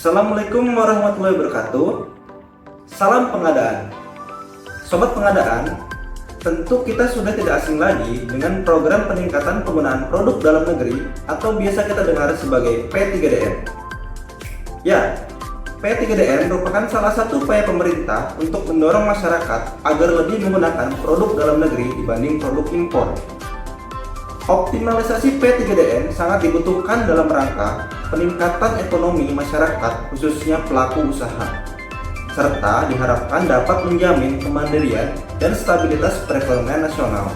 Assalamualaikum warahmatullahi wabarakatuh. Salam pengadaan. Sobat pengadaan, tentu kita sudah tidak asing lagi dengan program peningkatan penggunaan produk dalam negeri atau biasa kita dengar sebagai P3DN. Ya, P3DN merupakan salah satu upaya pemerintah untuk mendorong masyarakat agar lebih menggunakan produk dalam negeri dibanding produk impor. Optimalisasi P3DN sangat dibutuhkan dalam rangka peningkatan ekonomi masyarakat, khususnya pelaku usaha, serta diharapkan dapat menjamin kemandirian dan stabilitas perekonomian nasional.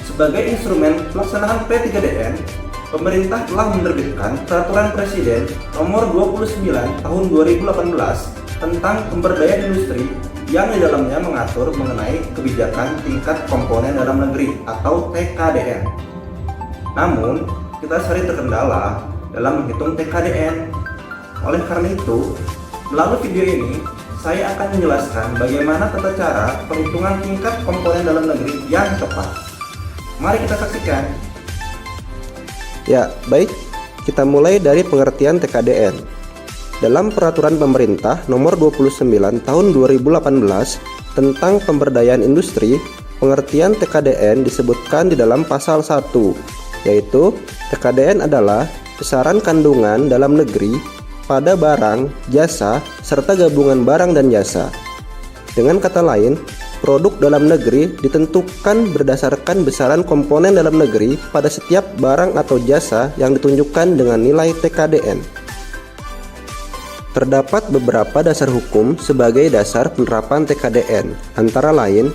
Sebagai instrumen pelaksanaan P3DN, pemerintah telah menerbitkan Peraturan Presiden Nomor 29 Tahun 2018 tentang pemberdayaan industri yang di dalamnya mengatur mengenai kebijakan tingkat komponen dalam negeri atau TKDN. Namun, kita sering terkendala dalam menghitung TKDN. Oleh karena itu, melalui video ini, saya akan menjelaskan bagaimana tata cara perhitungan tingkat komponen dalam negeri yang tepat. Mari kita saksikan. Ya, baik. Kita mulai dari pengertian TKDN. Dalam Peraturan Pemerintah Nomor 29 Tahun 2018 tentang pemberdayaan industri, pengertian TKDN disebutkan di dalam pasal 1, yaitu TKDN adalah besaran kandungan dalam negeri pada barang, jasa, serta gabungan barang dan jasa. Dengan kata lain, produk dalam negeri ditentukan berdasarkan besaran komponen dalam negeri pada setiap barang atau jasa yang ditunjukkan dengan nilai TKDN. Terdapat beberapa dasar hukum sebagai dasar penerapan TKDN, antara lain: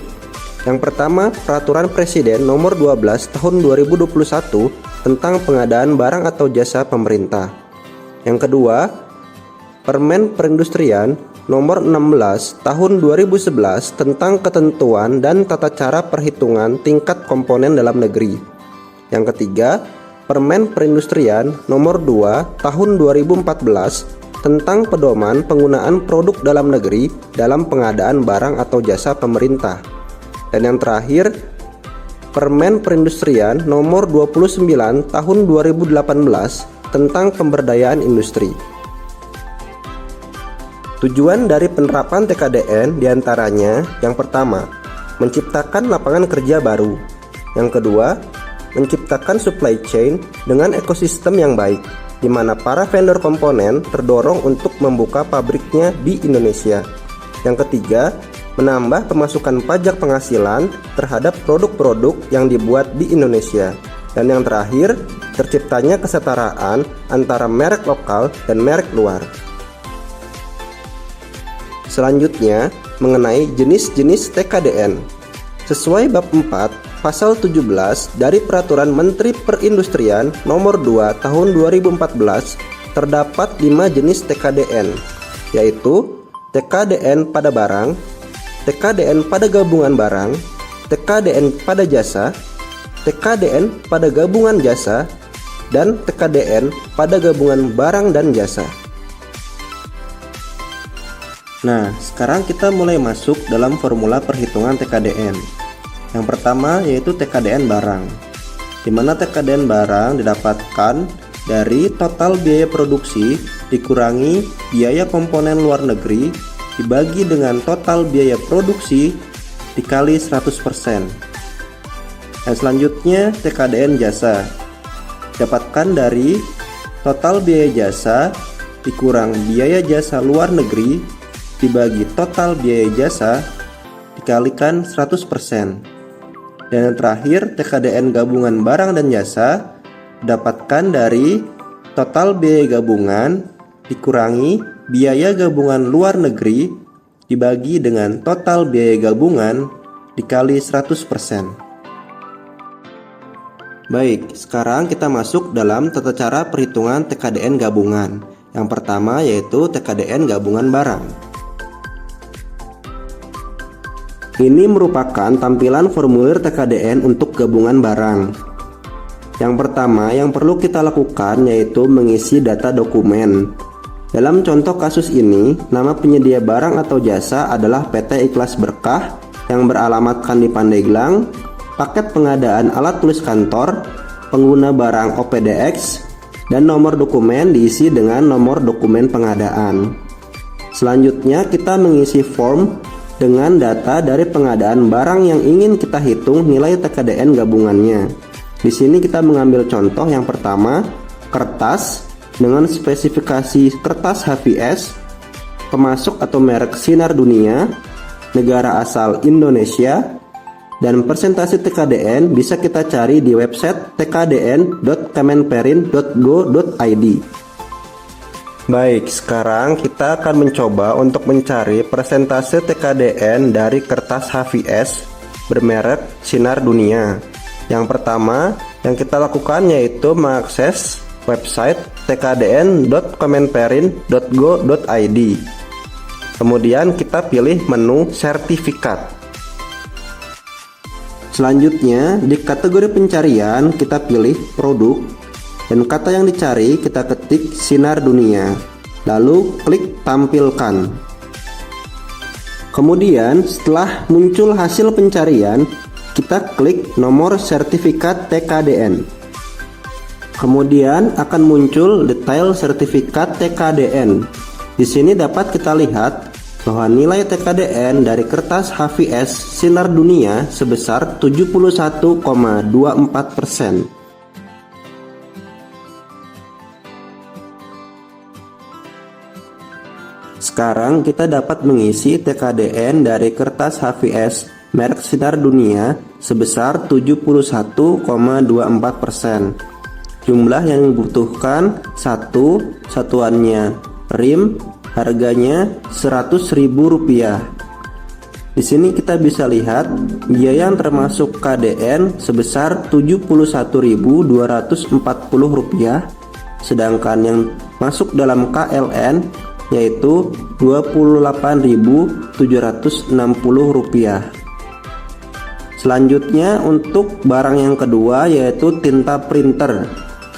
yang pertama, Peraturan Presiden Nomor 12 Tahun 2021 tentang pengadaan barang atau jasa pemerintah. Yang kedua, Permen Perindustrian Nomor 16 Tahun 2011 tentang ketentuan dan tata cara perhitungan tingkat komponen dalam negeri. Yang ketiga, Permen Perindustrian Nomor 2 Tahun 2014 tentang pedoman penggunaan produk dalam negeri dalam pengadaan barang atau jasa pemerintah. Dan yang terakhir, Permen Perindustrian Nomor 29 Tahun 2018 tentang pemberdayaan industri. Tujuan dari penerapan TKDN diantaranya: yang pertama, menciptakan lapangan kerja baru. Yang kedua, menciptakan supply chain dengan ekosistem yang baik, di mana para vendor komponen terdorong untuk membuka pabriknya di Indonesia. Yang ketiga, menambah pemasukan pajak penghasilan terhadap produk-produk yang dibuat di Indonesia. Dan yang terakhir, terciptanya kesetaraan antara merek lokal dan merek luar. Selanjutnya, mengenai jenis-jenis TKDN. Sesuai bab 4 Pasal 17 dari Peraturan Menteri Perindustrian Nomor 2 Tahun 2014 terdapat 5 jenis TKDN, yaitu TKDN pada barang, TKDN pada gabungan barang, TKDN pada jasa, TKDN pada gabungan jasa, dan TKDN pada gabungan barang dan jasa. Nah, sekarang kita mulai masuk dalam formula perhitungan TKDN. Yang pertama yaitu TKDN barang, di mana TKDN barang didapatkan dari total biaya produksi dikurangi biaya komponen luar negeri dibagi dengan total biaya produksi dikali 100%. Dan selanjutnya TKDN jasa, didapatkan dari total biaya jasa dikurang biaya jasa luar negeri dibagi total biaya jasa dikalikan 100%. Dan yang terakhir, TKDN gabungan barang dan jasa didapatkan dari total biaya gabungan dikurangi biaya gabungan luar negeri dibagi dengan total biaya gabungan dikali 100%. Baik, sekarang kita masuk dalam tata cara perhitungan TKDN gabungan. Yang pertama yaitu TKDN gabungan barang. Ini merupakan tampilan formulir TKDN untuk gabungan barang. Yang pertama yang perlu kita lakukan yaitu mengisi data dokumen. Dalam contoh kasus ini, nama penyedia barang atau jasa adalah PT Ikhlas Berkah yang beralamatkan di Pandeglang, paket pengadaan alat tulis kantor, pengguna barang OPDX, dan nomor dokumen diisi dengan nomor dokumen pengadaan. Selanjutnya kita mengisi form dengan data dari pengadaan barang yang ingin kita hitung nilai TKDN gabungannya. Di sini kita mengambil contoh yang pertama, kertas dengan spesifikasi kertas HVS, pemasok atau merek Sinar Dunia, negara asal Indonesia, dan persentase TKDN bisa kita cari di website tkdn.kemenperin.go.id. Baik, sekarang kita akan mencoba untuk mencari persentase TKDN dari kertas HVS bermerek Sinar Dunia. Yang pertama yang kita lakukan yaitu mengakses website tkdn.kemenperin.go.id. Kemudian kita pilih menu sertifikat. Selanjutnya di kategori pencarian kita pilih produk dan kata yang dicari kita ketik Sinar Dunia, lalu klik tampilkan. Kemudian setelah muncul hasil pencarian kita klik nomor sertifikat TKDN. Kemudian akan muncul detail sertifikat TKDN. Di sini dapat kita lihat bahwa nilai TKDN dari kertas HVS Sinar Dunia sebesar 71,24%. Sekarang kita dapat mengisi TKDN dari kertas HVS merek Sinar Dunia sebesar 71,24%. Jumlah yang dibutuhkan 1, satuannya rim, harganya Rp100.000. Di sini kita bisa lihat biaya yang termasuk KDN sebesar Rp71.240, sedangkan yang masuk dalam KLN yaitu Rp28.760. Selanjutnya untuk barang yang kedua yaitu tinta printer.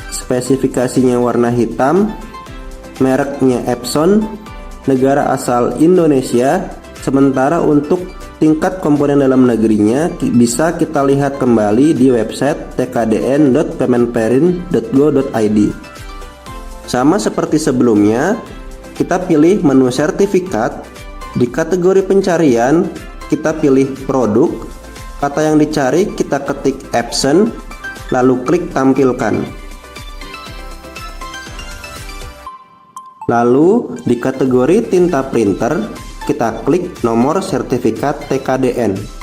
Spesifikasinya warna hitam, mereknya Epson, negara asal Indonesia. Sementara untuk tingkat komponen dalam negerinya bisa kita lihat kembali di website tkdn.kemenperin.go.id. Sama seperti sebelumnya, kita pilih menu sertifikat. Di kategori pencarian kita pilih produk, kata yang dicari kita ketik Epson, lalu klik tampilkan. Lalu di kategori tinta printer kita klik nomor sertifikat TKDN.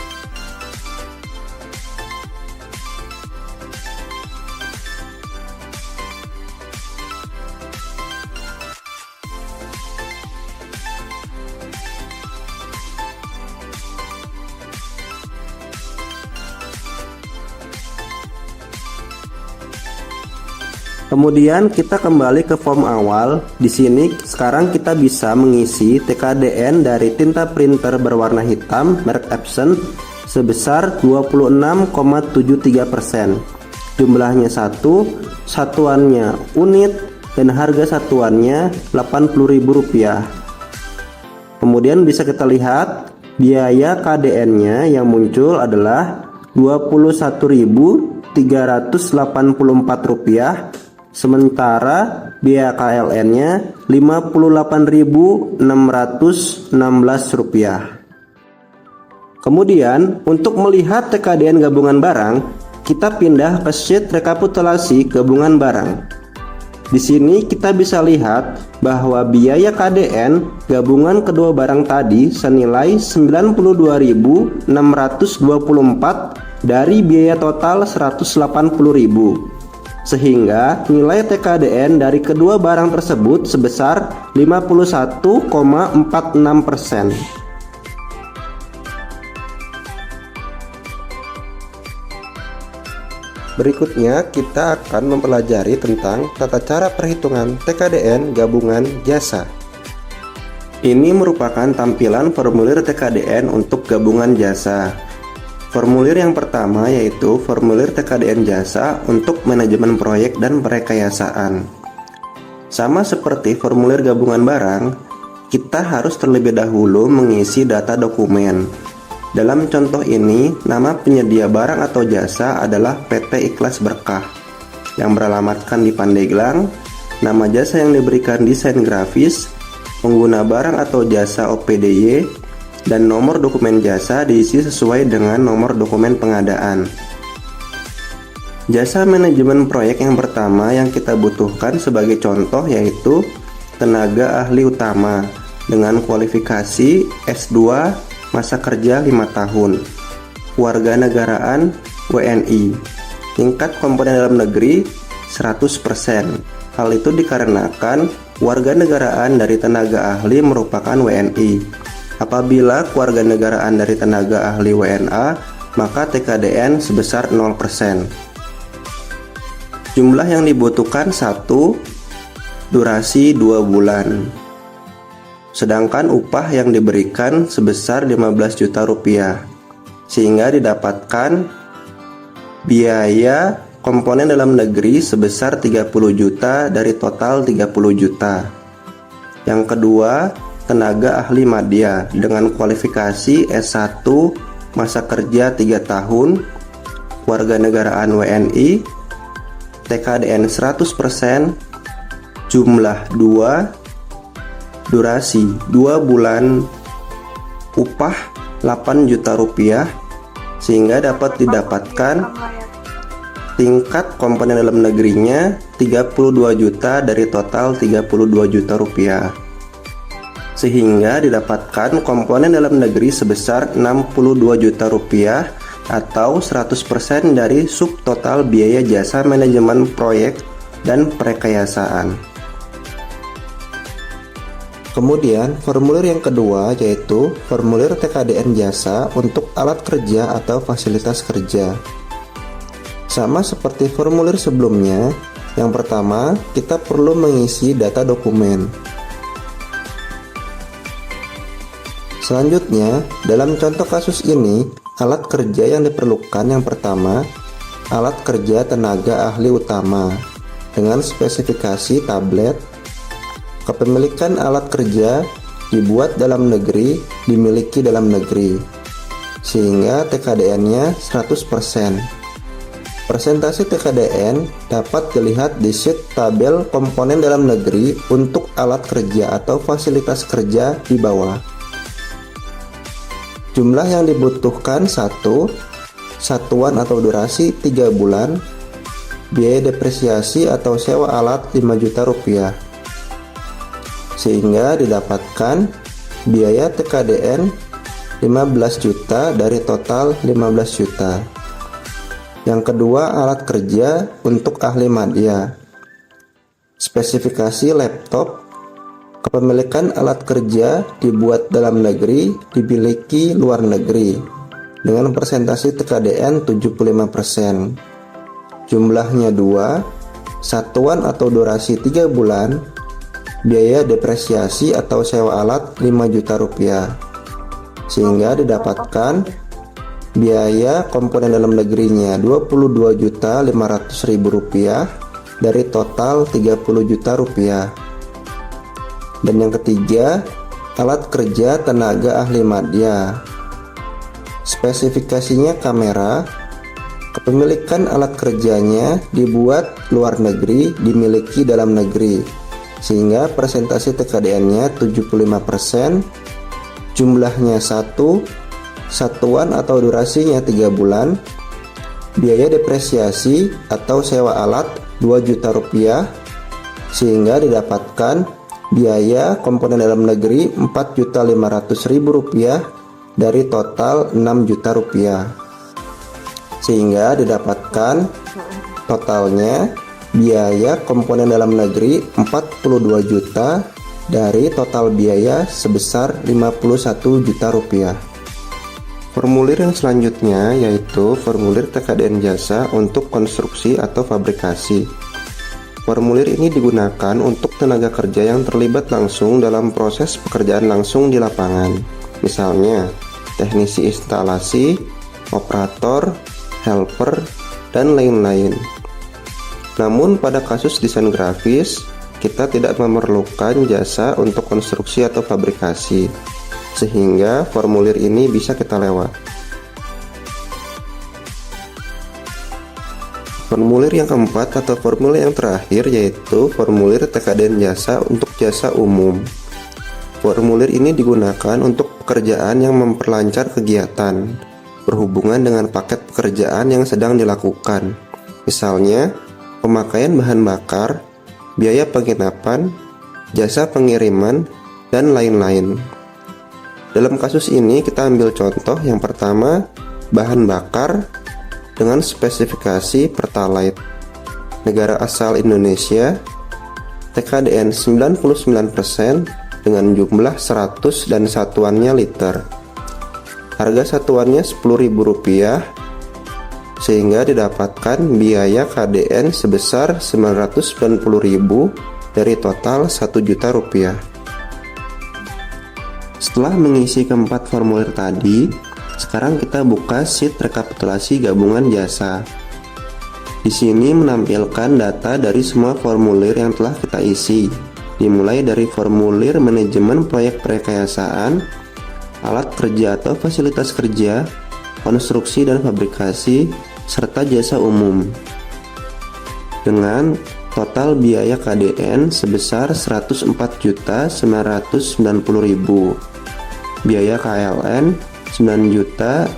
Kemudian kita kembali ke form awal. Di sini sekarang kita bisa mengisi TKDN dari tinta printer berwarna hitam merek Epson sebesar 26,73%. Jumlahnya 1, satuannya unit, dan harga satuannya Rp80.000. Kemudian bisa kita lihat biaya KDN-nya yang muncul adalah Rp21.384, sementara biaya KLN-nya Rp58.616. Kemudian untuk melihat TKDN gabungan barang, kita pindah ke sheet rekapitulasi gabungan barang. Di sini kita bisa lihat bahwa biaya KDN gabungan kedua barang tadi senilai Rp92.624 dari biaya total Rp180.000. Sehingga nilai TKDN dari kedua barang tersebut sebesar 51,46%. Berikutnya kita akan mempelajari tentang tata cara perhitungan TKDN gabungan jasa. Ini merupakan tampilan formulir TKDN untuk gabungan jasa. Formulir yang pertama yaitu formulir TKDN jasa untuk manajemen proyek dan perekayasaan. Sama seperti formulir gabungan barang, kita harus terlebih dahulu mengisi data dokumen. Dalam contoh ini, nama penyedia barang atau jasa adalah PT Ikhlas Berkah. yang beralamatkan di Pandeglang, nama jasa yang diberikan desain grafis, pengguna barang atau jasa OPDY, dan nomor dokumen jasa diisi sesuai dengan nomor dokumen pengadaan. Jasa manajemen proyek yang pertama yang kita butuhkan sebagai contoh yaitu tenaga ahli utama dengan kualifikasi S2, masa kerja 5 tahun, warga negaraan WNI, tingkat komponen dalam negeri 100%. Hal itu dikarenakan warga negaraan dari tenaga ahli merupakan WNI. Apabila keluarga negaraan dari tenaga ahli WNA, maka TKDN sebesar 0%. Jumlah yang dibutuhkan 1, durasi 2 bulan. Sedangkan upah yang diberikan sebesar 15 juta rupiah, sehingga didapatkan biaya komponen dalam negeri sebesar 30 juta dari total 30 juta. Yang kedua, tenaga ahli madya dengan kualifikasi S1, masa kerja 3 tahun, warga negaraan WNI, TKDN 100%, jumlah 2, durasi 2 bulan, upah 8 juta rupiah, sehingga dapat didapatkan tingkat komponen dalam negerinya 32 juta dari total 32 juta rupiah, sehingga didapatkan komponen dalam negeri sebesar 62 juta rupiah atau 100% dari subtotal biaya jasa manajemen proyek dan perekayasaan. Kemudian formulir yang kedua yaitu formulir TKDN jasa untuk alat kerja atau fasilitas kerja. Sama seperti formulir sebelumnya, yang pertama kita perlu mengisi data dokumen. Selanjutnya, dalam contoh kasus ini, alat kerja yang diperlukan yang pertama, alat kerja tenaga ahli utama dengan spesifikasi tablet. Kepemilikan alat kerja dibuat dalam negeri, dimiliki dalam negeri, sehingga TKDN-nya 100%. Persentase TKDN dapat dilihat di sheet tabel komponen dalam negeri untuk alat kerja atau fasilitas kerja di bawah. Jumlah yang dibutuhkan 1, satuan atau durasi 3 bulan, biaya depresiasi atau sewa alat 5 juta rupiah, sehingga didapatkan biaya TKDN 15 juta dari total 15 juta. Yang kedua, alat kerja untuk ahli madya. Spesifikasi laptop. Kepemilikan alat kerja dibuat dalam negeri, dimiliki luar negeri dengan persentase TKDN 75%. Jumlahnya 2, satuan atau durasi 3 bulan, biaya depresiasi atau sewa alat 5 juta rupiah, sehingga didapatkan biaya komponen dalam negerinya 22.500.000 rupiah dari total 30 juta rupiah. Dan yang ketiga, alat kerja tenaga ahli madya. Spesifikasinya kamera. Kepemilikan alat kerjanya dibuat luar negeri, dimiliki dalam negeri, sehingga persentase TKDN-nya 75%. Jumlahnya 1, satuan atau durasinya 3 bulan, biaya depresiasi atau sewa alat 2 juta rupiah, sehingga didapatkan biaya komponen dalam negeri 4.500.000 rupiah dari total 6 juta rupiah, sehingga didapatkan totalnya biaya komponen dalam negeri 42 juta dari total biaya sebesar 51 juta rupiah. Formulir yang selanjutnya yaitu formulir TKDN jasa untuk konstruksi atau fabrikasi. Formulir ini digunakan untuk tenaga kerja yang terlibat langsung dalam proses pekerjaan langsung di lapangan, misalnya teknisi instalasi, operator, helper, dan lain-lain. Namun pada kasus desain grafis, kita tidak memerlukan jasa untuk konstruksi atau fabrikasi, sehingga formulir ini bisa kita lewat. Formulir yang keempat atau formulir yang terakhir yaitu formulir TKDN jasa untuk jasa umum. Formulir ini digunakan untuk pekerjaan yang memperlancar kegiatan berhubungan dengan paket pekerjaan yang sedang dilakukan. Misalnya, pemakaian bahan bakar, biaya penginapan, jasa pengiriman, dan lain-lain. Dalam kasus ini kita ambil contoh yang pertama, bahan bakar dengan spesifikasi Pertalite. Negara asal Indonesia, TKDN 99% dengan jumlah 100 dan satuannya liter. Harga satuannya Rp10.000 sehingga didapatkan biaya KDN sebesar Rp990.000 dari total Rp1.000.000. Setelah mengisi keempat formulir tadi, sekarang kita buka sheet rekapitulasi gabungan jasa. Di sini menampilkan data dari semua formulir yang telah kita isi, dimulai dari formulir manajemen proyek perekayasaan, alat kerja atau fasilitas kerja, konstruksi dan fabrikasi, serta jasa umum. Dengan total biaya KDN sebesar Rp104.990.000, biaya KLN 9.010.000,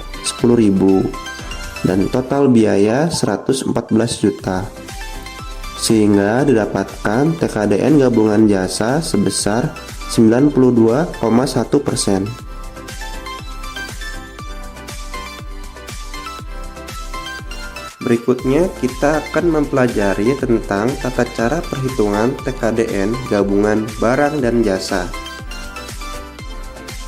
dan total biaya 114 juta, sehingga didapatkan TKDN gabungan jasa sebesar 92,1%. Berikutnya kita akan mempelajari tentang tata cara perhitungan TKDN gabungan barang dan jasa.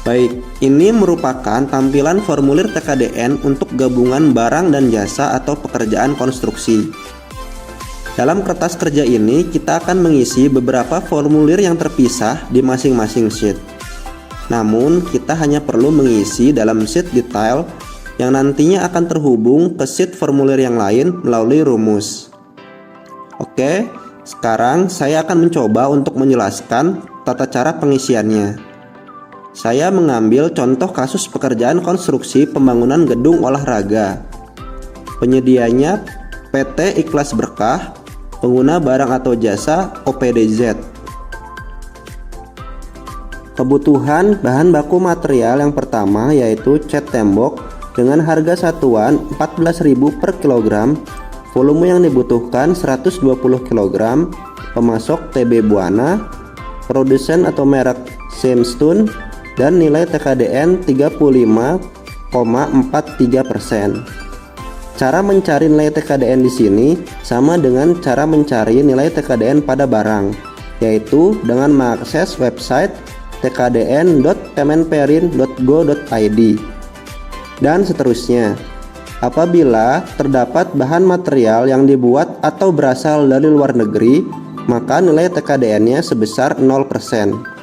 Baik, ini merupakan tampilan formulir TKDN untuk gabungan barang dan jasa atau pekerjaan konstruksi. Dalam kertas kerja ini, kita akan mengisi beberapa formulir yang terpisah di masing-masing sheet. Namun, kita hanya perlu mengisi dalam sheet detail yang nantinya akan terhubung ke sheet formulir yang lain melalui rumus. Oke, sekarang saya akan mencoba untuk menjelaskan tata cara pengisiannya. Saya mengambil contoh kasus pekerjaan konstruksi pembangunan gedung olahraga. Penyedianya PT Ikhlas Berkah, pengguna barang atau jasa OPDZ. Kebutuhan bahan baku material yang pertama yaitu cat tembok dengan harga satuan 14.000 per kilogram, volume yang dibutuhkan 120 kg, pemasok TB Buana, produsen atau merek Simstone, dan nilai TKDN 35,43%. Cara mencari nilai TKDN di sini sama dengan cara mencari nilai TKDN pada barang, yaitu dengan mengakses website tkdn.kemenperin.go.id dan seterusnya. Apabila terdapat bahan material yang dibuat atau berasal dari luar negeri, maka nilai TKDN-nya sebesar 0%.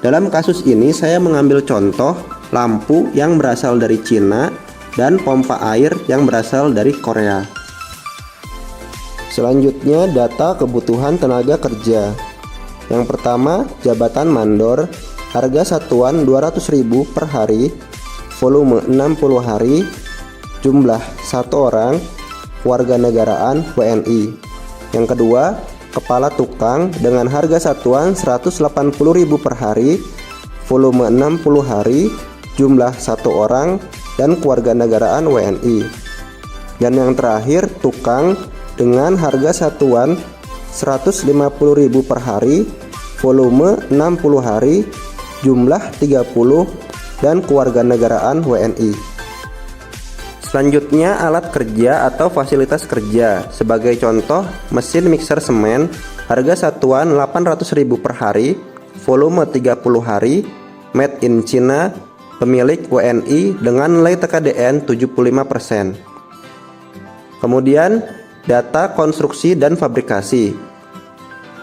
Dalam kasus ini saya mengambil contoh lampu yang berasal dari Cina dan pompa air yang berasal dari Korea. Selanjutnya data kebutuhan tenaga kerja. Yang pertama, jabatan mandor, harga satuan 200.000 per hari, volume 60 hari, jumlah 1 orang, warganegaraan WNI. Yang kedua, kepala tukang dengan harga satuan 180.000 per hari, volume 60 hari, jumlah 1 orang, dan kewarganegaraan WNI. Dan yang terakhir, tukang dengan harga satuan 150.000 per hari, volume 60 hari, jumlah 30, dan kewarganegaraan WNI. Selanjutnya alat kerja atau fasilitas kerja. Sebagai contoh, mesin mixer semen, harga satuan 800.000 per hari, volume 30 hari, made in China, pemilik WNI dengan nilai TKDN 75%. Kemudian data konstruksi dan fabrikasi.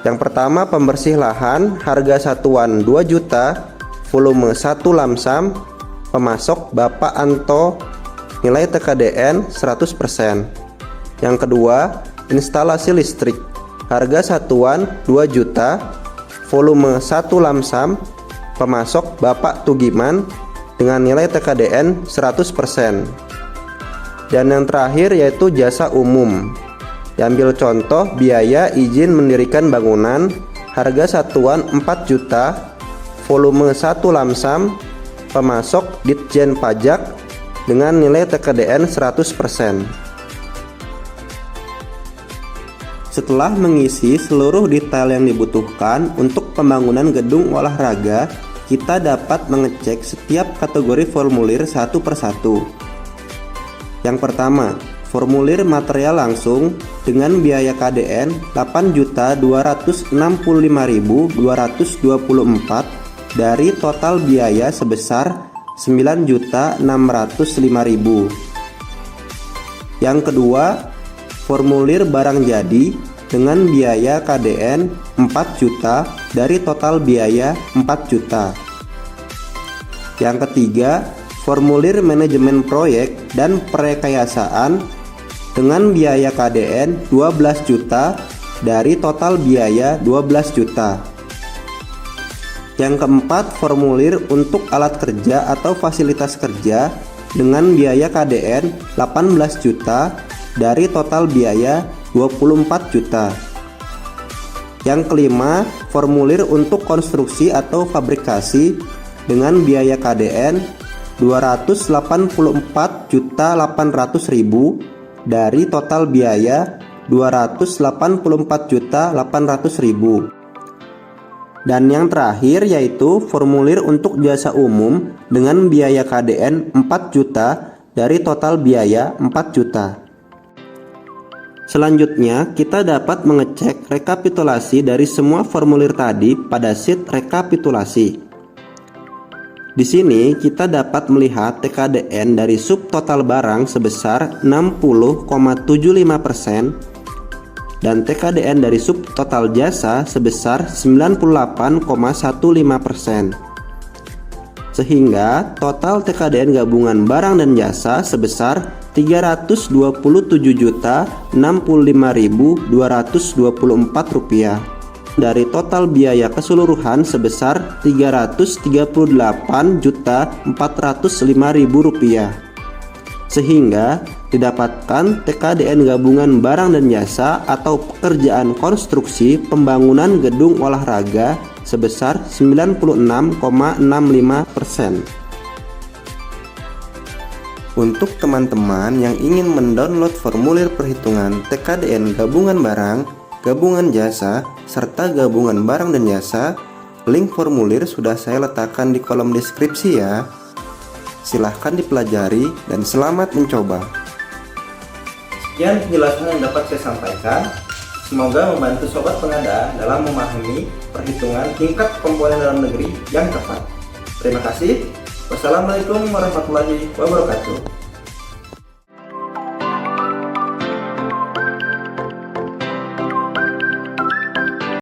Yang pertama, pembersih lahan, harga satuan 2 juta, volume 1 lamsam, pemasok Bapak Anto, nilai TKDN 100%. Yang kedua, instalasi listrik, harga satuan 2 juta, volume 1 lamsam, pemasok Bapak Tugiman dengan nilai TKDN 100%. Dan yang terakhir yaitu jasa umum. Diambil contoh biaya izin mendirikan bangunan, harga satuan 4 juta, volume 1 lamsam, pemasok Ditjen Pajak dengan nilai TKDN 100%. Setelah mengisi seluruh detail yang dibutuhkan untuk pembangunan gedung olahraga, kita dapat mengecek setiap kategori formulir satu persatu. Yang pertama, formulir material langsung dengan biaya KDN 8.265.224 dari total biaya sebesar 9.605.000. Yang kedua, formulir barang jadi dengan biaya KDN 4 juta dari total biaya 4 juta. Yang ketiga, formulir manajemen proyek dan perekayasaan dengan biaya KDN 12 juta dari total biaya 12 juta. Yang keempat, formulir untuk alat kerja atau fasilitas kerja dengan biaya KDN 18 juta dari total biaya 24 juta. Yang kelima, formulir untuk konstruksi atau fabrikasi dengan biaya KDN 284.800.000 dari total biaya 284.800.000. Dan yang terakhir yaitu formulir untuk jasa umum dengan biaya KDN 4 juta dari total biaya 4 juta. Selanjutnya, kita dapat mengecek rekapitulasi dari semua formulir tadi pada sheet rekapitulasi. Di sini kita dapat melihat TKDN dari subtotal barang sebesar 60,75% dan TKDN dari subtotal jasa sebesar 98,15%. Sehingga total TKDN gabungan barang dan jasa sebesar 327.065.224 rupiah dari total biaya keseluruhan sebesar 338.405.000 rupiah. Sehingga didapatkan TKDN gabungan barang dan jasa atau pekerjaan konstruksi pembangunan gedung olahraga sebesar 96,65%. Untuk teman-teman yang ingin mendownload formulir perhitungan TKDN gabungan barang, gabungan jasa, serta gabungan barang dan jasa, link formulir sudah saya letakkan di kolom deskripsi ya. Silahkan dipelajari dan selamat mencoba. Sekian penjelasan yang dapat saya sampaikan. Semoga membantu sobat pengadaan dalam memahami perhitungan tingkat komponen dalam negeri yang tepat. Terima kasih. Wassalamualaikum warahmatullahi wabarakatuh.